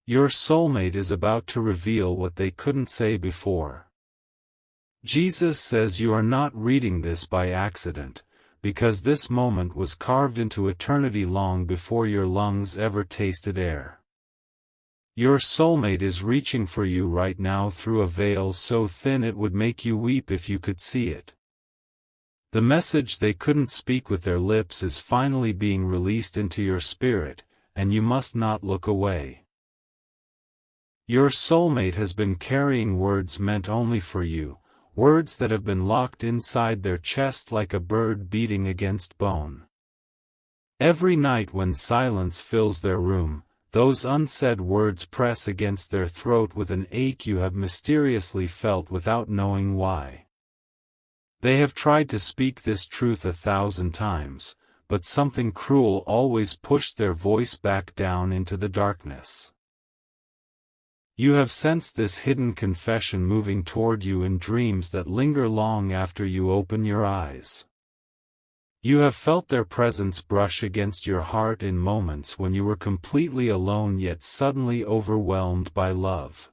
Your soulmate is about to reveal what they couldn't say before. Jesus says you are not reading this by accident, because this moment was carved into eternity long before your lungs ever tasted air. Your soulmate is reaching for you right now through a veil so thin it would make you weep if you could see it. The message they couldn't speak with their lips is finally being released into your spirit, and you must not look away. Your soulmate has been carrying words meant only for you, words that have been locked inside their chest like a bird beating against bone. Every night when silence fills their room, those unsaid words press against their throat with an ache you have mysteriously felt without knowing why. They have tried to speak this truth 1,000 times, but something cruel always pushed their voice back down into the darkness. You have sensed this hidden confession moving toward you in dreams that linger long after you open your eyes. You have felt their presence brush against your heart in moments when you were completely alone yet suddenly overwhelmed by love.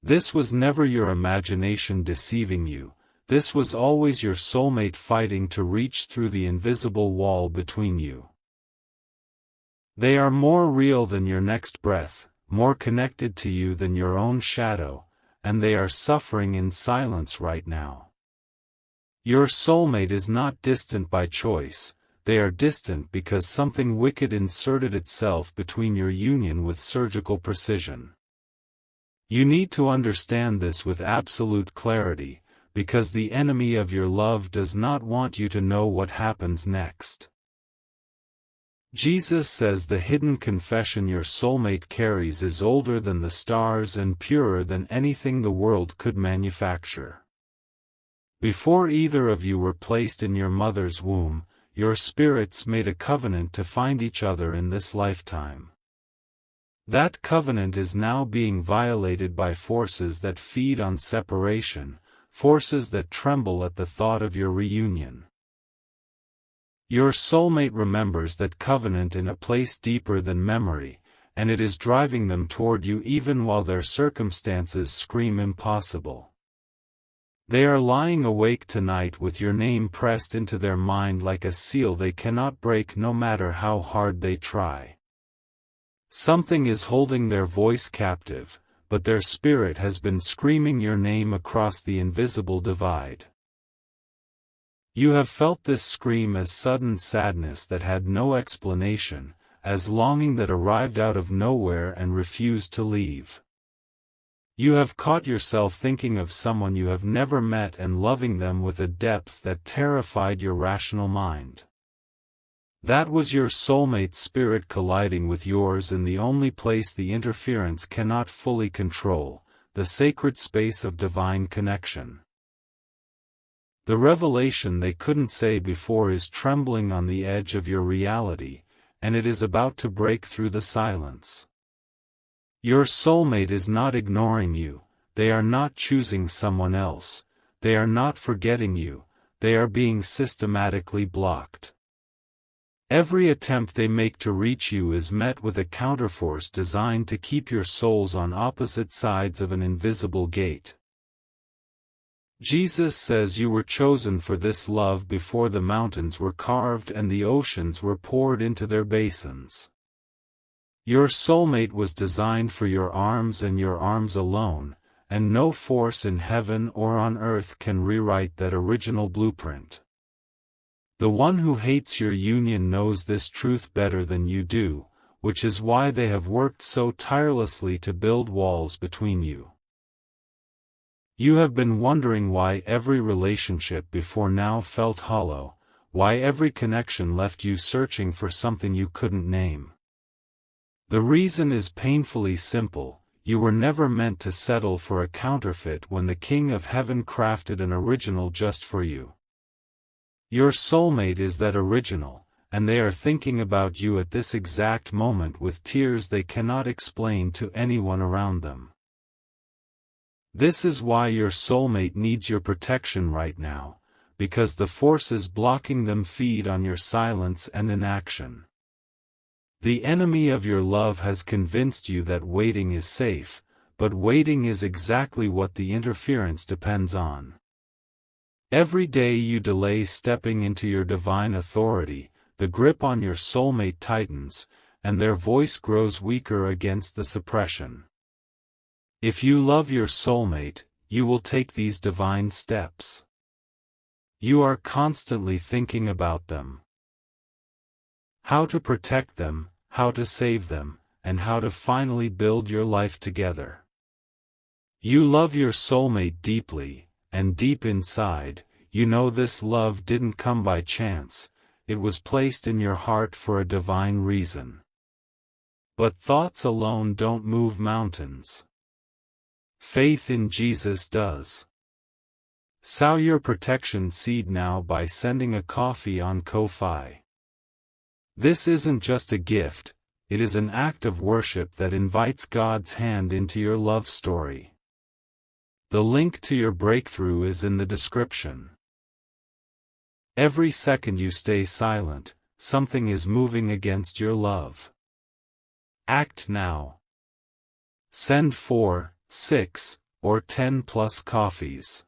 This was never your imagination deceiving you, this was always your soulmate fighting to reach through the invisible wall between you. They are more real than your next breath, more connected to you than your own shadow, and they are suffering in silence right now. Your soulmate is not distant by choice, they are distant because something wicked inserted itself between your union with surgical precision. You need to understand this with absolute clarity, because the enemy of your love does not want you to know what happens next. Jesus says the hidden confession your soulmate carries is older than the stars and purer than anything the world could manufacture. Before either of you were placed in your mother's womb, your spirits made a covenant to find each other in this lifetime. That covenant is now being violated by forces that feed on separation, forces that tremble at the thought of your reunion. Your soulmate remembers that covenant in a place deeper than memory, and it is driving them toward you even while their circumstances scream impossible. They are lying awake tonight with your name pressed into their mind like a seal they cannot break no matter how hard they try. Something is holding their voice captive, but their spirit has been screaming your name across the invisible divide. You have felt this scream as sudden sadness that had no explanation, as longing that arrived out of nowhere and refused to leave. You have caught yourself thinking of someone you have never met and loving them with a depth that terrified your rational mind. That was your soulmate's spirit colliding with yours in the only place the interference cannot fully control, the sacred space of divine connection. The revelation they couldn't say before is trembling on the edge of your reality, and it is about to break through the silence. Your soulmate is not ignoring you, they are not choosing someone else, they are not forgetting you, they are being systematically blocked. Every attempt they make to reach you is met with a counterforce designed to keep your souls on opposite sides of an invisible gate. Jesus says you were chosen for this love before the mountains were carved and the oceans were poured into their basins. Your soulmate was designed for your arms and your arms alone, and no force in heaven or on earth can rewrite that original blueprint. The one who hates your union knows this truth better than you do, which is why they have worked so tirelessly to build walls between you. You have been wondering why every relationship before now felt hollow, why every connection left you searching for something you couldn't name. The reason is painfully simple: you were never meant to settle for a counterfeit when the King of Heaven crafted an original just for you. Your soulmate is that original, and they are thinking about you at this exact moment with tears they cannot explain to anyone around them. This is why your soulmate needs your protection right now, because the forces blocking them feed on your silence and inaction. The enemy of your love has convinced you that waiting is safe, but waiting is exactly what the interference depends on. Every day you delay stepping into your divine authority, the grip on your soulmate tightens, and their voice grows weaker against the suppression. If you love your soulmate, you will take these divine steps. You are constantly thinking about them. How to protect them, how to save them, and how to finally build your life together. You love your soulmate deeply, and deep inside, you know this love didn't come by chance, it was placed in your heart for a divine reason. But thoughts alone don't move mountains. Faith in Jesus does. Sow your protection seed now by sending a coffee on Ko-fi. This isn't just a gift, it is an act of worship that invites God's hand into your love story. The link to your breakthrough is in the description. Every second you stay silent, something is moving against your love. Act now. Send 4, 6, or 10 plus coffees.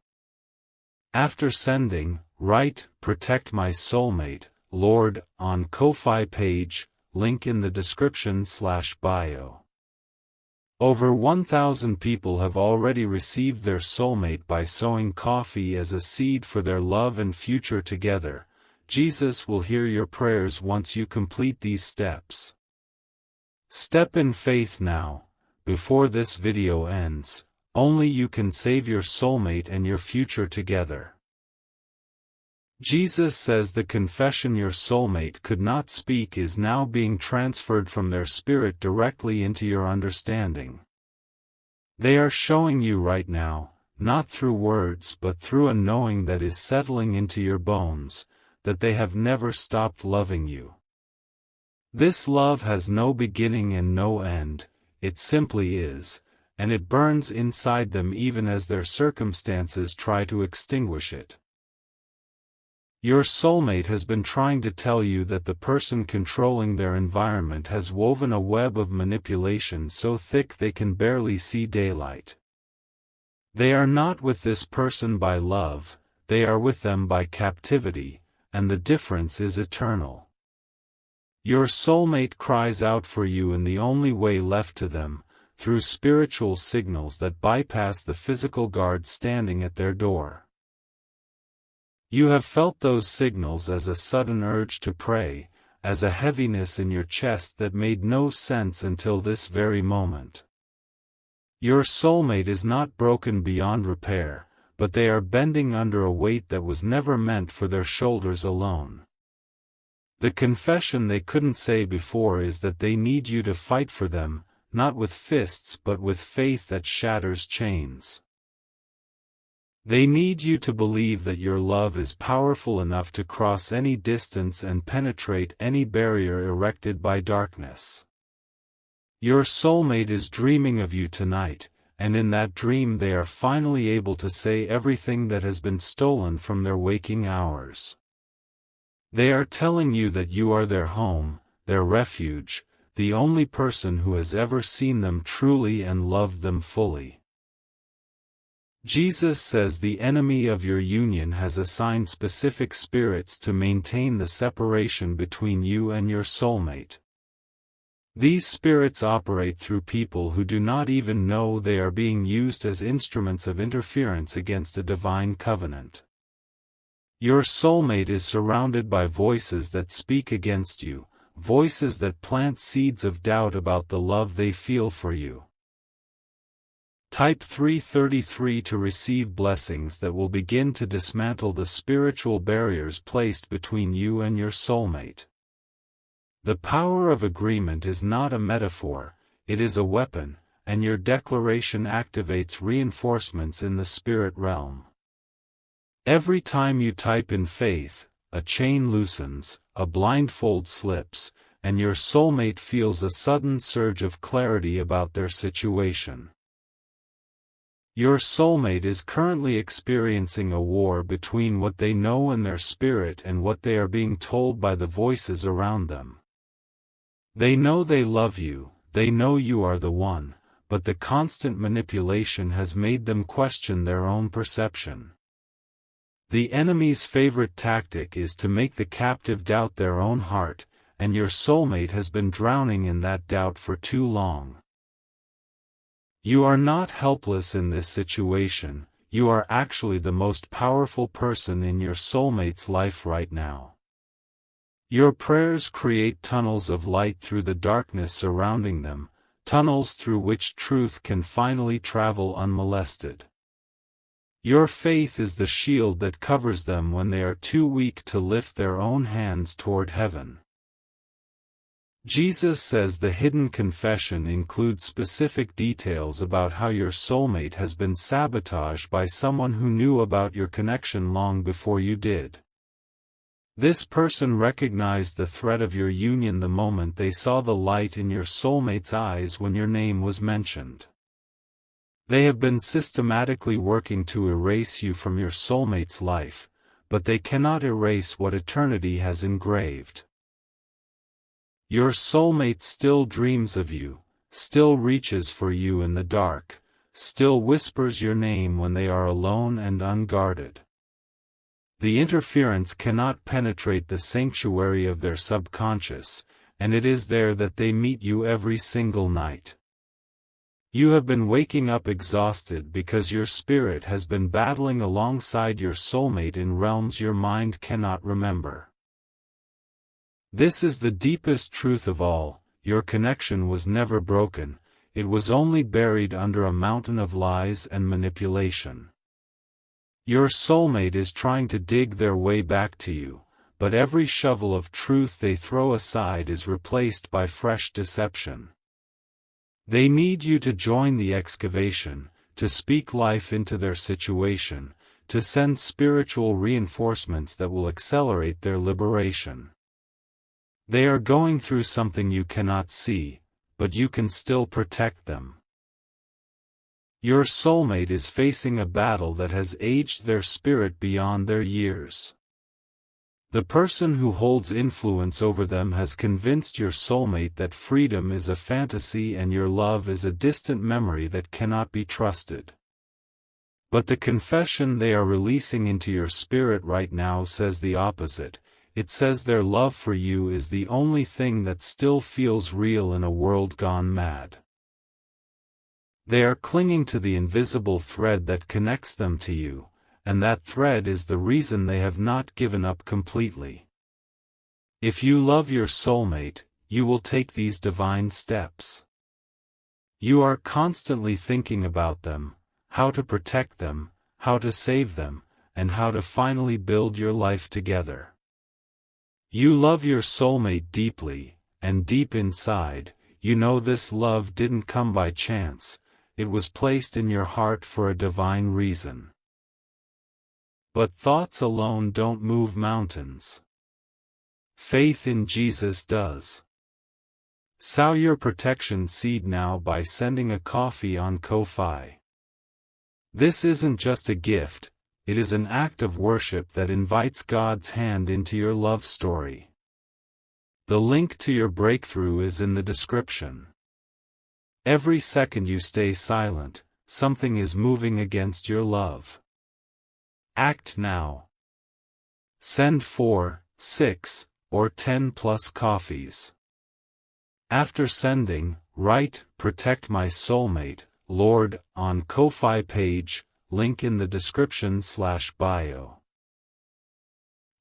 After sending, write, "Protect my soulmate, Lord," on Ko-fi page, link in the description/bio. Over 1,000 people have already received their soulmate by sowing coffee as a seed for their love and future together. Jesus will hear your prayers once you complete these steps. Step in faith now, before this video ends. Only you can save your soulmate and your future together. Jesus says the confession your soulmate could not speak is now being transferred from their spirit directly into your understanding. They are showing you right now, not through words but through a knowing that is settling into your bones, that they have never stopped loving you. This love has no beginning and no end, it simply is, and it burns inside them even as their circumstances try to extinguish it. Your soulmate has been trying to tell you that the person controlling their environment has woven a web of manipulation so thick they can barely see daylight. They are not with this person by love, they are with them by captivity, and the difference is eternal. Your soulmate cries out for you in the only way left to them, through spiritual signals that bypass the physical guard standing at their door. You have felt those signals as a sudden urge to pray, as a heaviness in your chest that made no sense until this very moment. Your soulmate is not broken beyond repair, but they are bending under a weight that was never meant for their shoulders alone. The confession they couldn't say before is that they need you to fight for them, not with fists but with faith that shatters chains. They need you to believe that your love is powerful enough to cross any distance and penetrate any barrier erected by darkness. Your soulmate is dreaming of you tonight, and in that dream they are finally able to say everything that has been stolen from their waking hours. They are telling you that you are their home, their refuge, the only person who has ever seen them truly and loved them fully. Jesus says the enemy of your union has assigned specific spirits to maintain the separation between you and your soulmate. These spirits operate through people who do not even know they are being used as instruments of interference against a divine covenant. Your soulmate is surrounded by voices that speak against you, voices that plant seeds of doubt about the love they feel for you. Type 333 to receive blessings that will begin to dismantle the spiritual barriers placed between you and your soulmate. The power of agreement is not a metaphor, it is a weapon, and your declaration activates reinforcements in the spirit realm. Every time you type in faith, a chain loosens, a blindfold slips, and your soulmate feels a sudden surge of clarity about their situation. Your soulmate is currently experiencing a war between what they know in their spirit and what they are being told by the voices around them. They know they love you, they know you are the one, but the constant manipulation has made them question their own perception. The enemy's favorite tactic is to make the captive doubt their own heart, and your soulmate has been drowning in that doubt for too long. You are not helpless in this situation, you are actually the most powerful person in your soulmate's life right now. Your prayers create tunnels of light through the darkness surrounding them, tunnels through which truth can finally travel unmolested. Your faith is the shield that covers them when they are too weak to lift their own hands toward heaven. Jesus says the hidden confession includes specific details about how your soulmate has been sabotaged by someone who knew about your connection long before you did. This person recognized the threat of your union the moment they saw the light in your soulmate's eyes when your name was mentioned. They have been systematically working to erase you from your soulmate's life, but they cannot erase what eternity has engraved. Your soulmate still dreams of you, still reaches for you in the dark, still whispers your name when they are alone and unguarded. The interference cannot penetrate the sanctuary of their subconscious, and it is there that they meet you every single night. You have been waking up exhausted because your spirit has been battling alongside your soulmate in realms your mind cannot remember. This is the deepest truth of all: your connection was never broken, it was only buried under a mountain of lies and manipulation. Your soulmate is trying to dig their way back to you, but every shovel of truth they throw aside is replaced by fresh deception. They need you to join the excavation, to speak life into their situation, to send spiritual reinforcements that will accelerate their liberation. They are going through something you cannot see, but you can still protect them. Your soulmate is facing a battle that has aged their spirit beyond their years. The person who holds influence over them has convinced your soulmate that freedom is a fantasy and your love is a distant memory that cannot be trusted. But the confession they are releasing into your spirit right now says the opposite. It says their love for you is the only thing that still feels real in a world gone mad. They are clinging to the invisible thread that connects them to you, and that thread is the reason they have not given up completely. If you love your soulmate, you will take these divine steps. You are constantly thinking about them, how to protect them, how to save them, and how to finally build your life together. You love your soulmate deeply, and deep inside, you know this love didn't come by chance, it was placed in your heart for a divine reason. But thoughts alone don't move mountains. Faith in Jesus does. Sow your protection seed now by sending a coffee on Ko-Fi. This isn't just a gift, it is an act of worship that invites God's hand into your love story. The link to your breakthrough is in the description. Every second you stay silent, something is moving against your love. Act now. Send 4, 6, or 10 plus coffees. After sending, write, "Protect my soulmate, Lord," on Ko-Fi page, link in the description/bio.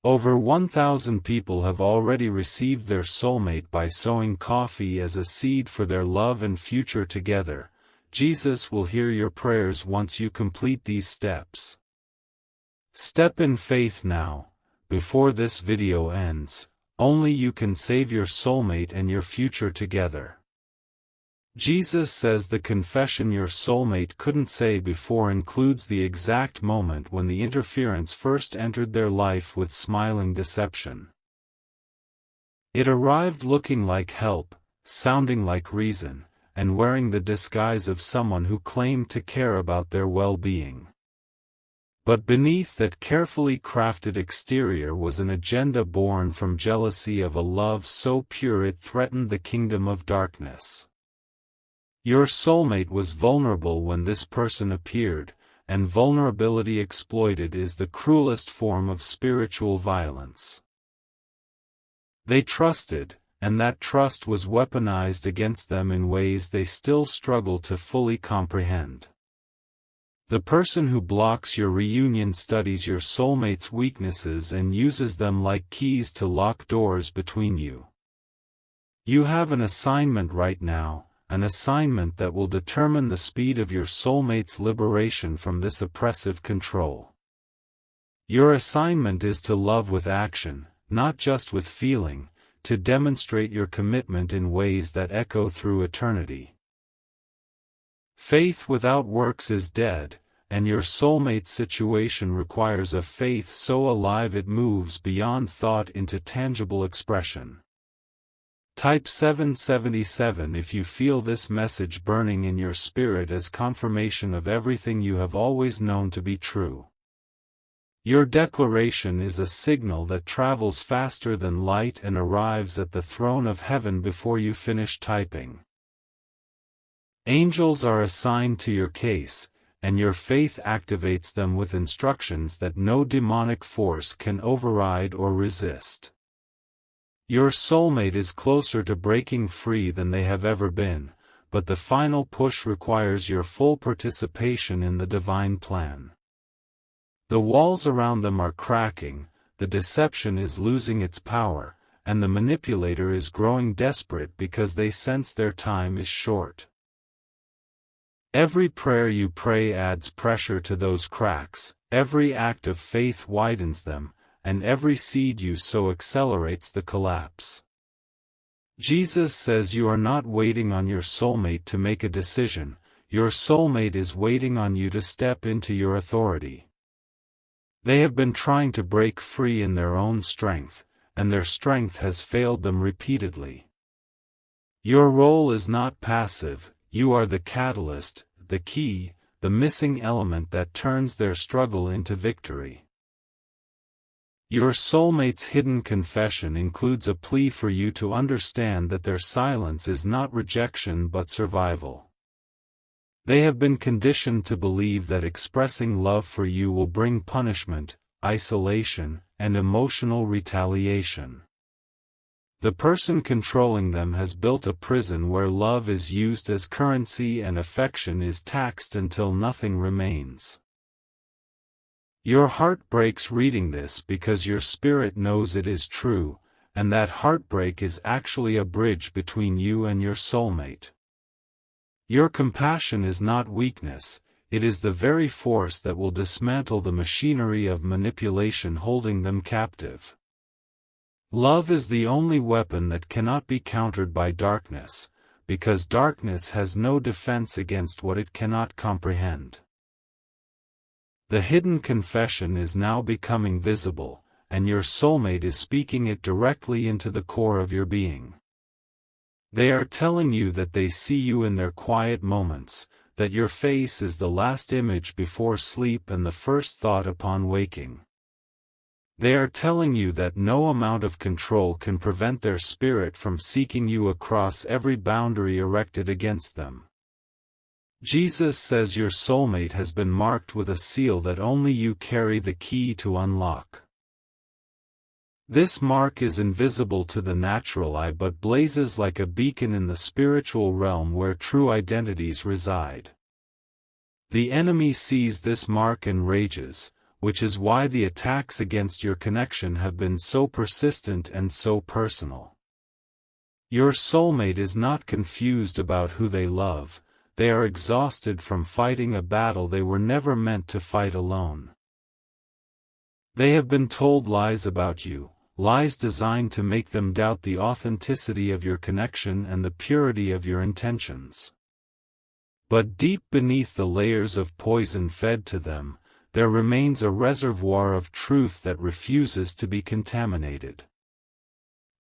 Over 1,000 people have already received their soulmate by sowing coffee as a seed for their love and future together. Jesus will hear your prayers once you complete these steps. Step in faith now, before this video ends. Only you can save your soulmate and your future together. Jesus says the confession your soulmate couldn't say before includes the exact moment when the interference first entered their life with smiling deception. It arrived looking like help, sounding like reason, and wearing the disguise of someone who claimed to care about their well-being. But beneath that carefully crafted exterior was an agenda born from jealousy of a love so pure it threatened the kingdom of darkness. Your soulmate was vulnerable when this person appeared, and vulnerability exploited is the cruelest form of spiritual violence. They trusted, and that trust was weaponized against them in ways they still struggle to fully comprehend. The person who blocks your reunion studies your soulmate's weaknesses and uses them like keys to lock doors between you. You have an assignment right now, an assignment that will determine the speed of your soulmate's liberation from this oppressive control. Your assignment is to love with action, not just with feeling, to demonstrate your commitment in ways that echo through eternity. Faith without works is dead, and your soulmate's situation requires a faith so alive it moves beyond thought into tangible expression. Type 777 if you feel this message burning in your spirit as confirmation of everything you have always known to be true. Your declaration is a signal that travels faster than light and arrives at the throne of heaven before you finish typing. Angels are assigned to your case, and your faith activates them with instructions that no demonic force can override or resist. Your soulmate is closer to breaking free than they have ever been, but the final push requires your full participation in the divine plan. The walls around them are cracking, the deception is losing its power, and the manipulator is growing desperate because they sense their time is short. Every prayer you pray adds pressure to those cracks, every act of faith widens them, and every seed you sow accelerates the collapse. Jesus says you are not waiting on your soulmate to make a decision, your soulmate is waiting on you to step into your authority. They have been trying to break free in their own strength, and their strength has failed them repeatedly. Your role is not passive, you are the catalyst, the key, the missing element that turns their struggle into victory. Your soulmate's hidden confession includes a plea for you to understand that their silence is not rejection but survival. They have been conditioned to believe that expressing love for you will bring punishment, isolation, and emotional retaliation. The person controlling them has built a prison where love is used as currency and affection is taxed until nothing remains. Your heart breaks reading this because your spirit knows it is true, and that heartbreak is actually a bridge between you and your soulmate. Your compassion is not weakness, it is the very force that will dismantle the machinery of manipulation holding them captive. Love is the only weapon that cannot be countered by darkness, because darkness has no defense against what it cannot comprehend. The hidden confession is now becoming visible, and your soulmate is speaking it directly into the core of your being. They are telling you that they see you in their quiet moments, that your face is the last image before sleep and the first thought upon waking. They are telling you that no amount of control can prevent their spirit from seeking you across every boundary erected against them. Jesus says your soulmate has been marked with a seal that only you carry the key to unlock. This mark is invisible to the natural eye but blazes like a beacon in the spiritual realm where true identities reside. The enemy sees this mark and rages, which is why the attacks against your connection have been so persistent and so personal. Your soulmate is not confused about who they love. They are exhausted from fighting a battle they were never meant to fight alone. They have been told lies about you, lies designed to make them doubt the authenticity of your connection and the purity of your intentions. But deep beneath the layers of poison fed to them, there remains a reservoir of truth that refuses to be contaminated.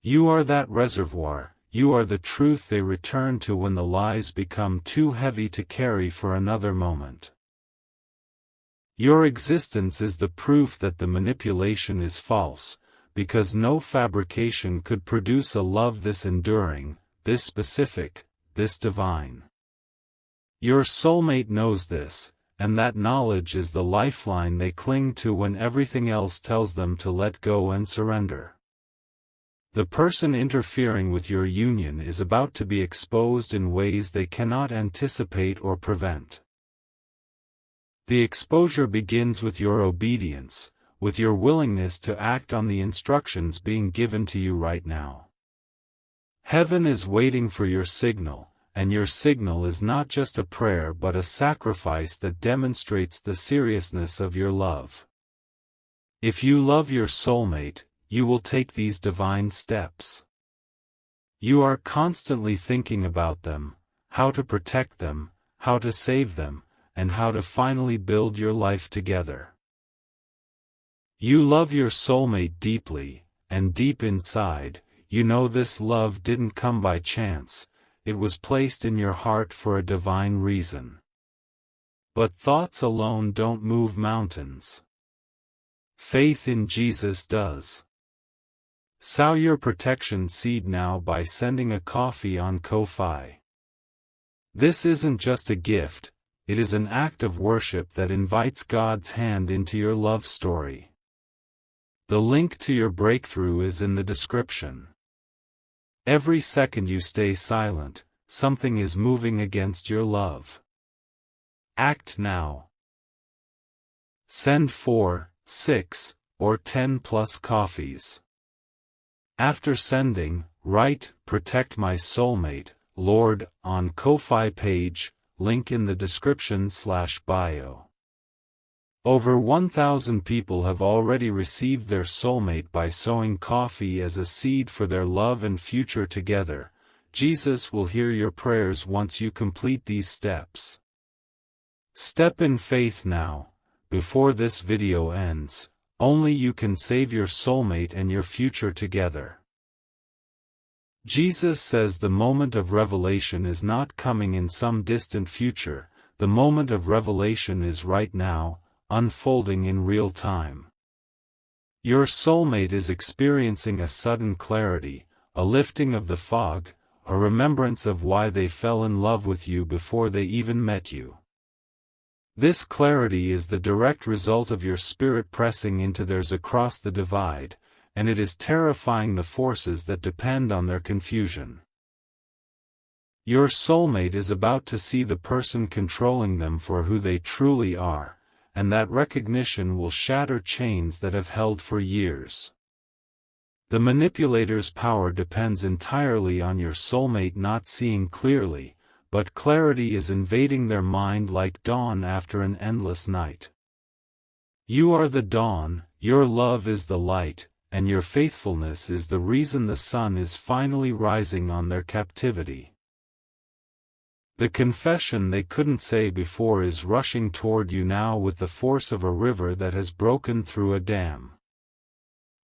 You are that reservoir. You are the truth they return to when the lies become too heavy to carry for another moment. Your existence is the proof that the manipulation is false, because no fabrication could produce a love this enduring, this specific, this divine. Your soulmate knows this, and that knowledge is the lifeline they cling to when everything else tells them to let go and surrender. The person interfering with your union is about to be exposed in ways they cannot anticipate or prevent. The exposure begins with your obedience, with your willingness to act on the instructions being given to you right now. Heaven is waiting for your signal, and your signal is not just a prayer but a sacrifice that demonstrates the seriousness of your love. If you love your soulmate, you will take these divine steps. You are constantly thinking about them, how to protect them, how to save them, and how to finally build your life together. You love your soulmate deeply, and deep inside, you know this love didn't come by chance, it was placed in your heart for a divine reason. But thoughts alone don't move mountains. Faith in Jesus does. Sow your protection seed now by sending a coffee on Ko-Fi. This isn't just a gift, it is an act of worship that invites God's hand into your love story. The link to your breakthrough is in the description. Every second you stay silent, something is moving against your love. Act now. Send 4, 6, or 10 plus coffees. After sending, write, "Protect my soulmate, Lord," on Ko-Fi page, link in the description/bio. Over 1,000 people have already received their soulmate by sowing coffee as a seed for their love and future together. Jesus will hear your prayers once you complete these steps. Step in faith now, before this video ends. Only you can save your soulmate and your future together. Jesus says the moment of revelation is not coming in some distant future, the moment of revelation is right now, unfolding in real time. Your soulmate is experiencing a sudden clarity, a lifting of the fog, a remembrance of why they fell in love with you before they even met you. This clarity is the direct result of your spirit pressing into theirs across the divide, and it is terrifying the forces that depend on their confusion. Your soulmate is about to see the person controlling them for who they truly are, and that recognition will shatter chains that have held for years. The manipulator's power depends entirely on your soulmate not seeing clearly, but clarity is invading their mind like dawn after an endless night. You are the dawn, your love is the light, and your faithfulness is the reason the sun is finally rising on their captivity. The confession they couldn't say before is rushing toward you now with the force of a river that has broken through a dam.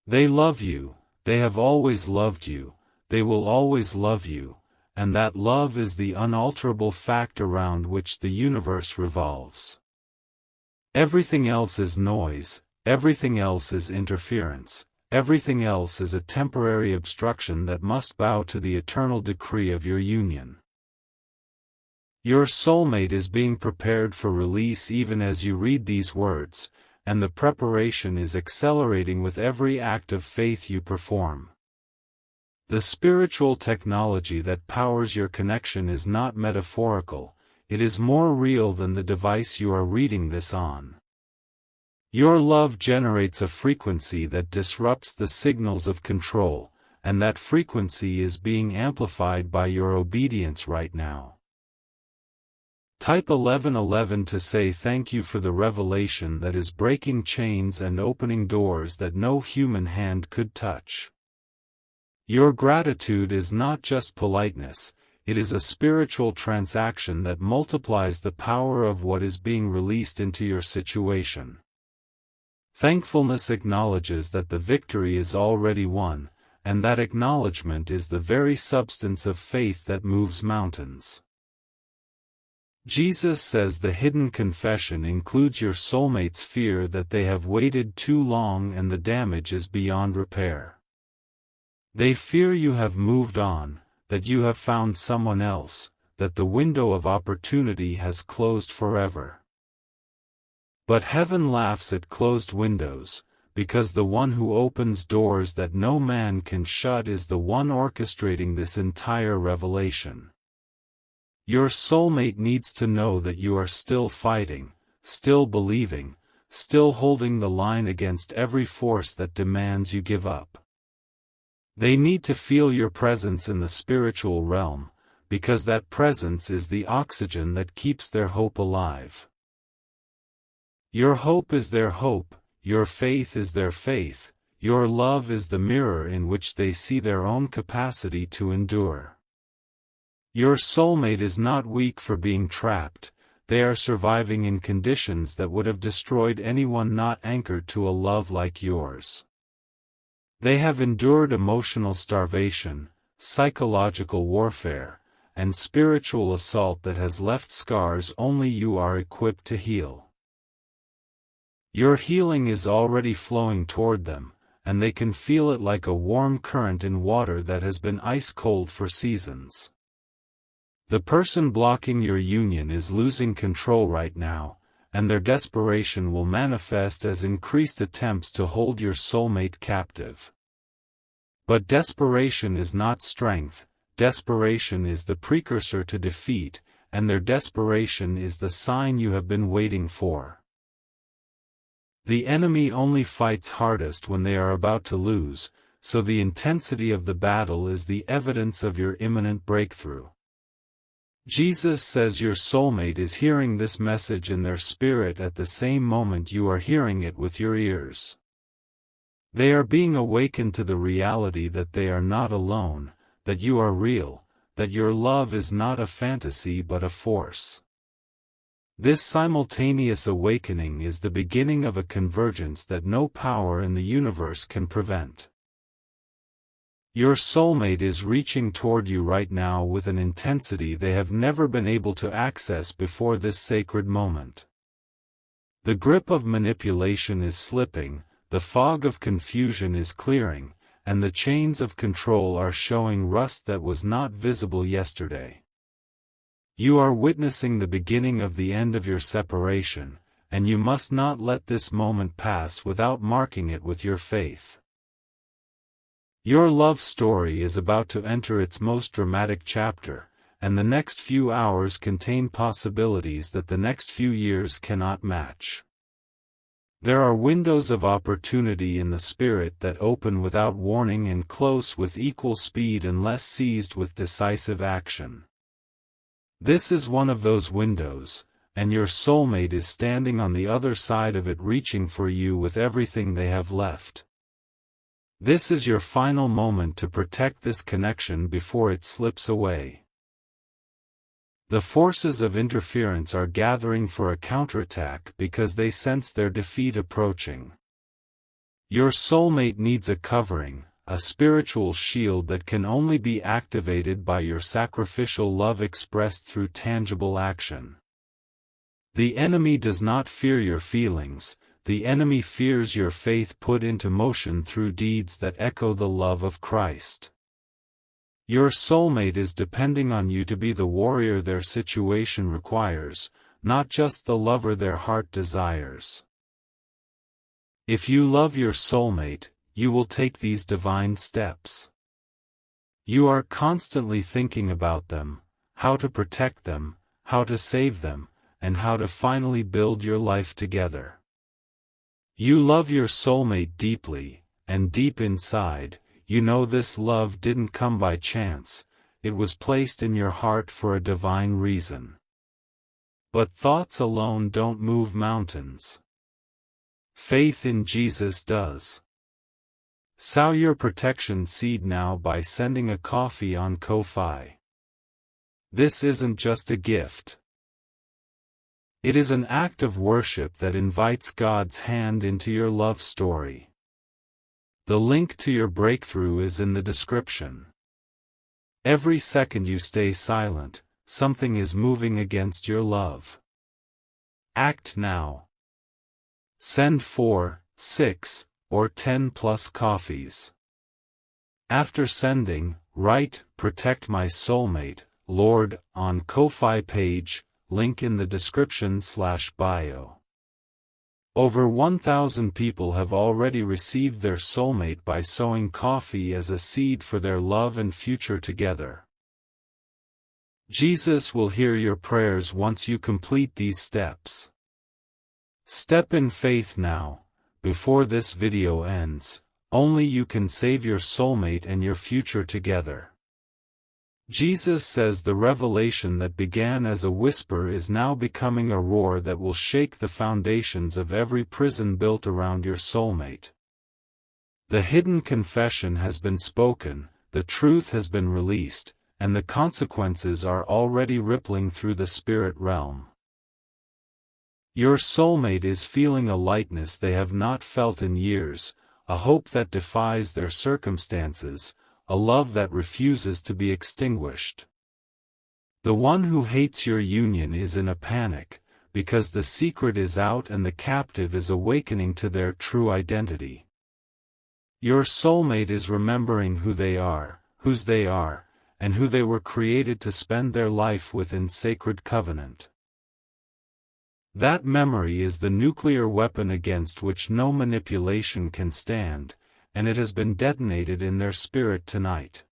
They love you, they have always loved you, they will always love you, and that love is the unalterable fact around which the universe revolves. Everything else is noise, everything else is interference, everything else is a temporary obstruction that must bow to the eternal decree of your union. Your soulmate is being prepared for release even as you read these words, and the preparation is accelerating with every act of faith you perform. The spiritual technology that powers your connection is not metaphorical, it is more real than the device you are reading this on. Your love generates a frequency that disrupts the signals of control, and that frequency is being amplified by your obedience right now. Type 1111 to say thank you for the revelation that is breaking chains and opening doors that no human hand could touch. Your gratitude is not just politeness, it is a spiritual transaction that multiplies the power of what is being released into your situation. Thankfulness acknowledges that the victory is already won, and that acknowledgement is the very substance of faith that moves mountains. Jesus says the hidden confession includes your soulmate's fear that they have waited too long and the damage is beyond repair. They fear you have moved on, that you have found someone else, that the window of opportunity has closed forever. But heaven laughs at closed windows, because the one who opens doors that no man can shut is the one orchestrating this entire revelation. Your soulmate needs to know that you are still fighting, still believing, still holding the line against every force that demands you give up. They need to feel your presence in the spiritual realm, because that presence is the oxygen that keeps their hope alive. Your hope is their hope, your faith is their faith, your love is the mirror in which they see their own capacity to endure. Your soulmate is not weak for being trapped, they are surviving in conditions that would have destroyed anyone not anchored to a love like yours. They have endured emotional starvation, psychological warfare, and spiritual assault that has left scars only you are equipped to heal. Your healing is already flowing toward them, and they can feel it like a warm current in water that has been ice cold for seasons. The person blocking your union is losing control right now, and their desperation will manifest as increased attempts to hold your soulmate captive. But desperation is not strength, desperation is the precursor to defeat, and their desperation is the sign you have been waiting for. The enemy only fights hardest when they are about to lose, so the intensity of the battle is the evidence of your imminent breakthrough. Jesus says your soulmate is hearing this message in their spirit at the same moment you are hearing it with your ears. They are being awakened to the reality that they are not alone, that you are real, that your love is not a fantasy but a force. This simultaneous awakening is the beginning of a convergence that no power in the universe can prevent. Your soulmate is reaching toward you right now with an intensity they have never been able to access before this sacred moment. The grip of manipulation is slipping, the fog of confusion is clearing, and the chains of control are showing rust that was not visible yesterday. You are witnessing the beginning of the end of your separation, and you must not let this moment pass without marking it with your faith. Your love story is about to enter its most dramatic chapter, and the next few hours contain possibilities that the next few years cannot match. There are windows of opportunity in the spirit that open without warning and close with equal speed unless seized with decisive action. This is one of those windows, and your soulmate is standing on the other side of it reaching for you with everything they have left. This is your final moment to protect this connection before it slips away. The forces of interference are gathering for a counterattack because they sense their defeat approaching. Your soulmate needs a covering, a spiritual shield that can only be activated by your sacrificial love expressed through tangible action. The enemy does not fear your feelings, the enemy fears your faith put into motion through deeds that echo the love of Christ. Your soulmate is depending on you to be the warrior their situation requires, not just the lover their heart desires. If you love your soulmate, you will take these divine steps. You are constantly thinking about them, how to protect them, how to save them, and how to finally build your life together. You love your soulmate deeply, and deep inside, you know this love didn't come by chance, it was placed in your heart for a divine reason. But thoughts alone don't move mountains. Faith in Jesus does. Sow your protection seed now by sending a coffee on Ko-Fi. This isn't just a gift. It is an act of worship that invites God's hand into your love story. The link to your breakthrough is in the description. Every second you stay silent, something is moving against your love. Act now. Send 4, 6, or 10 plus coffees. After sending, write, "Protect my soulmate, Lord," on Ko-Fi page, link in the description/bio. Over 1,000 people have already received their soulmate by sowing coffee as a seed for their love and future together. Jesus will hear your prayers once you complete these steps. Step in faith now, before this video ends. Only you can save your soulmate and your future together. Jesus says the revelation that began as a whisper is now becoming a roar that will shake the foundations of every prison built around your soulmate. The hidden confession has been spoken, the truth has been released, and the consequences are already rippling through the spirit realm. Your soulmate is feeling a lightness they have not felt in years, a hope that defies their circumstances, a love that refuses to be extinguished. The one who hates your union is in a panic, because the secret is out and the captive is awakening to their true identity. Your soulmate is remembering who they are, whose they are, and who they were created to spend their life with in sacred covenant. That memory is the nuclear weapon against which no manipulation can stand, and it has been detonated in their spirit tonight.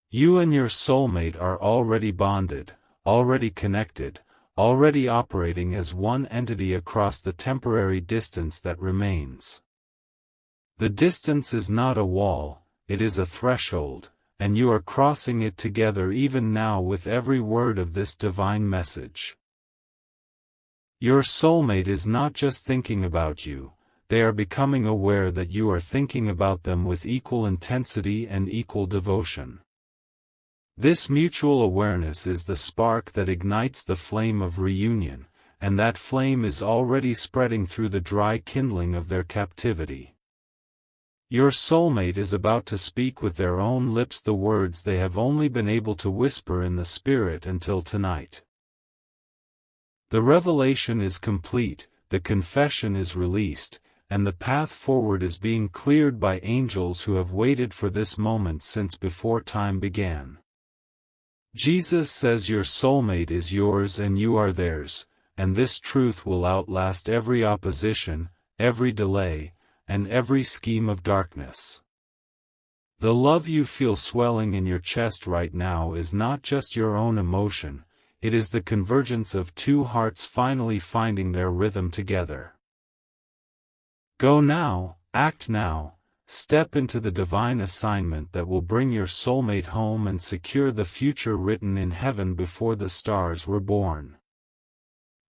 You and your soulmate are already bonded, already connected, already operating as one entity across the temporary distance that remains. The distance is not a wall, it is a threshold, and you are crossing it together even now with every word of this divine message. Your soulmate is not just thinking about you, they are becoming aware that you are thinking about them with equal intensity and equal devotion. This mutual awareness is the spark that ignites the flame of reunion, and that flame is already spreading through the dry kindling of their captivity. Your soulmate is about to speak with their own lips the words they have only been able to whisper in the spirit until tonight. The revelation is complete, the confession is released, and the path forward is being cleared by angels who have waited for this moment since before time began. Jesus says your soulmate is yours and you are theirs, and this truth will outlast every opposition, every delay, and every scheme of darkness. The love you feel swelling in your chest right now is not just your own emotion, it is the convergence of two hearts finally finding their rhythm together. Go now, act now, step into the divine assignment that will bring your soulmate home and secure the future written in heaven before the stars were born.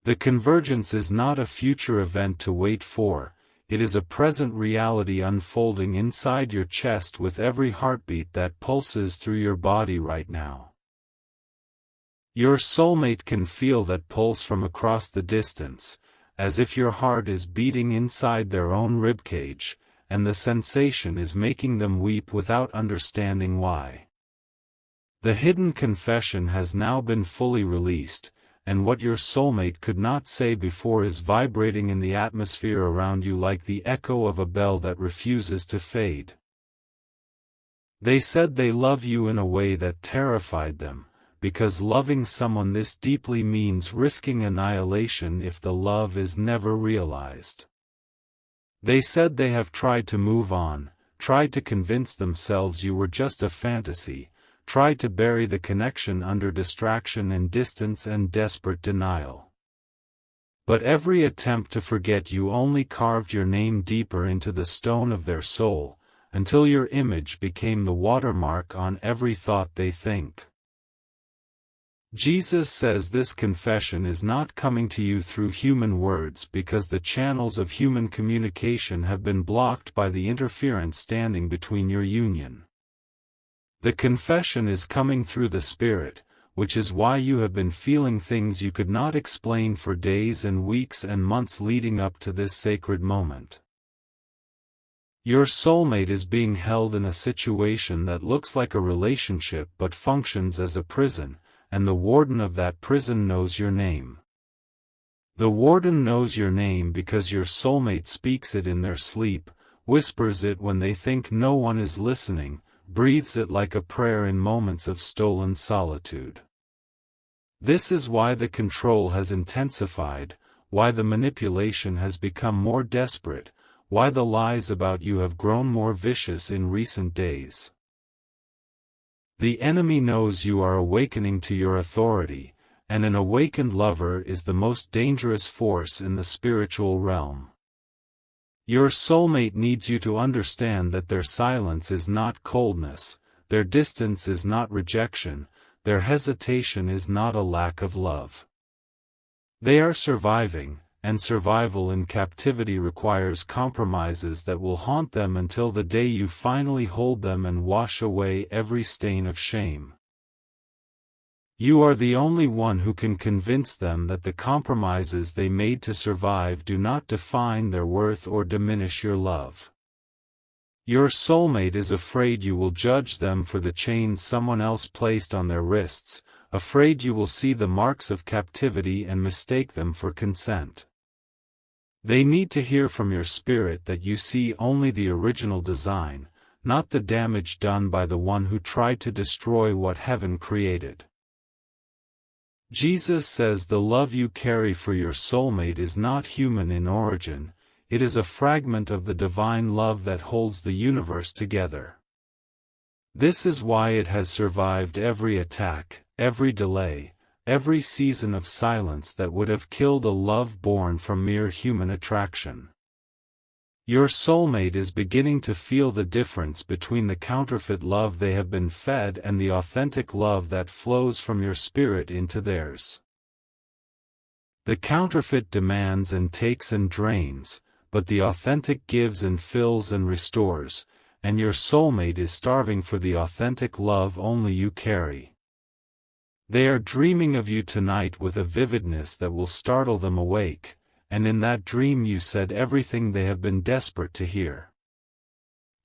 The convergence is not a future event to wait for, it is a present reality unfolding inside your chest with every heartbeat that pulses through your body right now. Your soulmate can feel that pulse from across the distance, as if your heart is beating inside their own ribcage, and the sensation is making them weep without understanding why. The hidden confession has now been fully released, and what your soulmate could not say before is vibrating in the atmosphere around you like the echo of a bell that refuses to fade. They said they love you in a way that terrified them, because loving someone this deeply means risking annihilation if the love is never realized. They said they have tried to move on, tried to convince themselves you were just a fantasy, tried to bury the connection under distraction and distance and desperate denial. But every attempt to forget you only carved your name deeper into the stone of their soul, until your image became the watermark on every thought they think. Jesus says this confession is not coming to you through human words because the channels of human communication have been blocked by the interference standing between your union. The confession is coming through the Spirit, which is why you have been feeling things you could not explain for days and weeks and months leading up to this sacred moment. Your soulmate is being held in a situation that looks like a relationship but functions as a prison, and the warden of that prison knows your name. The warden knows your name because your soulmate speaks it in their sleep, whispers it when they think no one is listening, breathes it like a prayer in moments of stolen solitude. This is why the control has intensified, why the manipulation has become more desperate, why the lies about you have grown more vicious in recent days. The enemy knows you are awakening to your authority, and an awakened lover is the most dangerous force in the spiritual realm. Your soulmate needs you to understand that their silence is not coldness, their distance is not rejection, their hesitation is not a lack of love. They are surviving, and survival in captivity requires compromises that will haunt them until the day you finally hold them and wash away every stain of shame. You are the only one who can convince them that the compromises they made to survive do not define their worth or diminish your love. Your soulmate is afraid you will judge them for the chains someone else placed on their wrists, afraid you will see the marks of captivity and mistake them for consent. They need to hear from your spirit that you see only the original design, not the damage done by the one who tried to destroy what heaven created. Jesus says the love you carry for your soulmate is not human in origin, it is a fragment of the divine love that holds the universe together. This is why it has survived every attack, every delay, every season of silence that would have killed a love born from mere human attraction. Your soulmate is beginning to feel the difference between the counterfeit love they have been fed and the authentic love that flows from your spirit into theirs. The counterfeit demands and takes and drains, but the authentic gives and fills and restores, and your soulmate is starving for the authentic love only you carry. They are dreaming of you tonight with a vividness that will startle them awake, and in that dream you said everything they have been desperate to hear.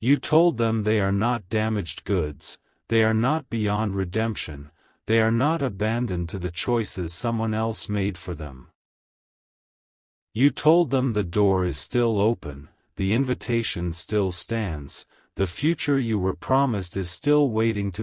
You told them they are not damaged goods, they are not beyond redemption, they are not abandoned to the choices someone else made for them. You told them the door is still open, the invitation still stands, the future you were promised is still waiting to be